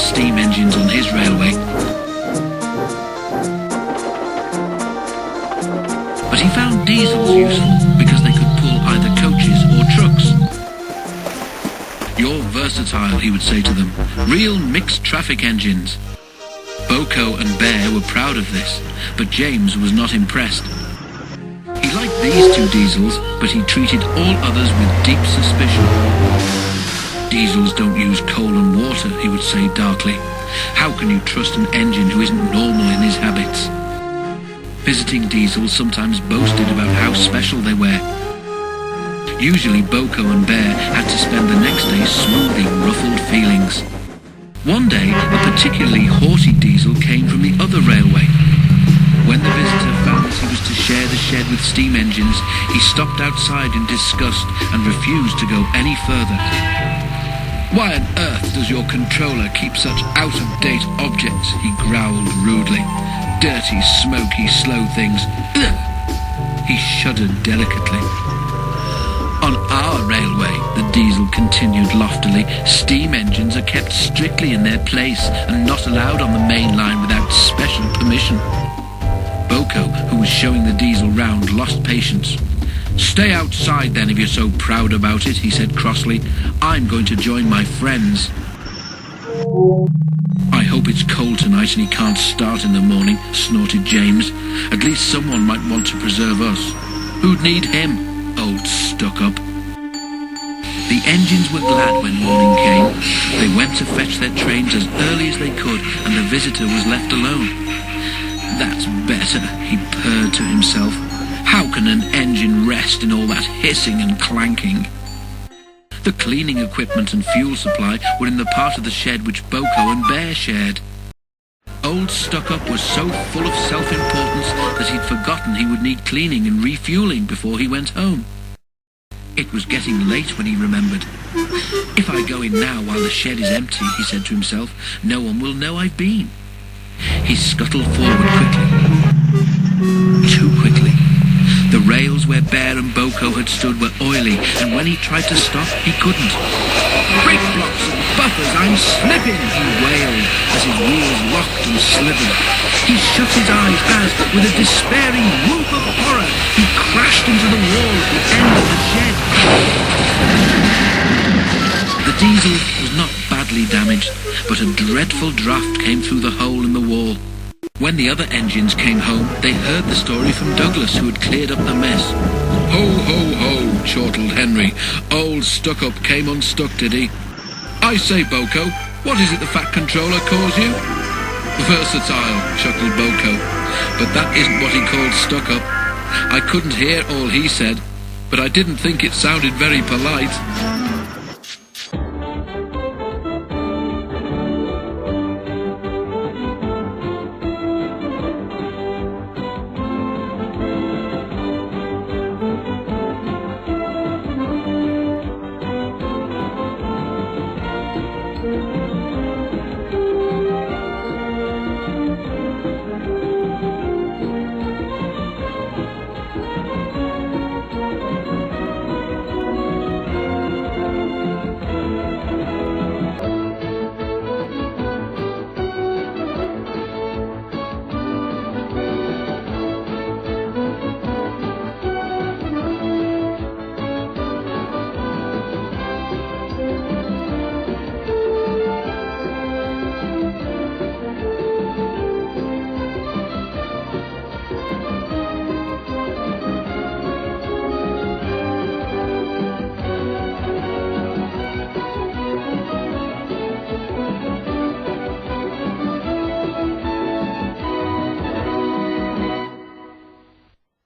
steam engines on his railway. But he found diesels useful because they could pull either coaches or trucks. "You're versatile," he would say to them. "Real mixed traffic engines." Boko and Bear were proud of this, but James was not impressed. He liked these two diesels, but he treated all others with deep suspicion. "Diesels don't use coal and water," he would say darkly. "How can you trust an engine who isn't normal in his habits?" Visiting diesels sometimes boasted about how special they were. Usually Boko and Bear had to spend the next day smoothing ruffled feelings. One day, a particularly haughty diesel came from the other railway. When the visitor found that he was to share the shed with steam engines, he stopped outside in disgust and refused to go any further. "Why on earth does your controller keep such out-of-date objects?" he growled rudely. "Dirty, smoky, slow things. Ugh!" He shuddered delicately. "On our railway," the diesel continued loftily, "steam engines are kept strictly in their place and not allowed on the main line without special permission." Boko, who was showing the diesel round, lost patience. "Stay outside then if you're so proud about it," he said crossly. "I'm going to join my friends." "I hope it's cold tonight and he can't start in the morning," snorted James. "At least someone might want to preserve us. Who'd need him? Old stuck-up." The engines were glad when morning came. They went to fetch their trains as early as they could, and the visitor was left alone. "That's better," he purred to himself. "How can an engine rest in all that hissing and clanking?" The cleaning equipment and fuel supply were in the part of the shed which Boko and Bear shared. Old Stuck-Up was so full of self-importance that he'd forgotten he would need cleaning and refueling before he went home. It was getting late when he remembered. "If I go in now while the shed is empty," he said to himself, "no one will know I've been." He scuttled forward quickly. Too quickly. The rails where Bear and Boko had stood were oily, and when he tried to stop, he couldn't. "Brake blocks and buffers, I'm slipping!" he wailed as his wheels rocked and slithered. He shut his eyes as, with a despairing whoop of horror, he crashed into the wall at the end of the shed. The diesel was not badly damaged, but a dreadful draught came through the hole in the wall. When the other engines came home, they heard the story from Douglas, who had cleared up the mess. "Ho, ho, ho," chortled Henry. "Old Stuck-Up came unstuck, did he? I say, Boko, what is it the fat controller calls you?" "Versatile," chuckled Boko. "But that isn't what he called Stuck-Up. I couldn't hear all he said, but I didn't think it sounded very polite."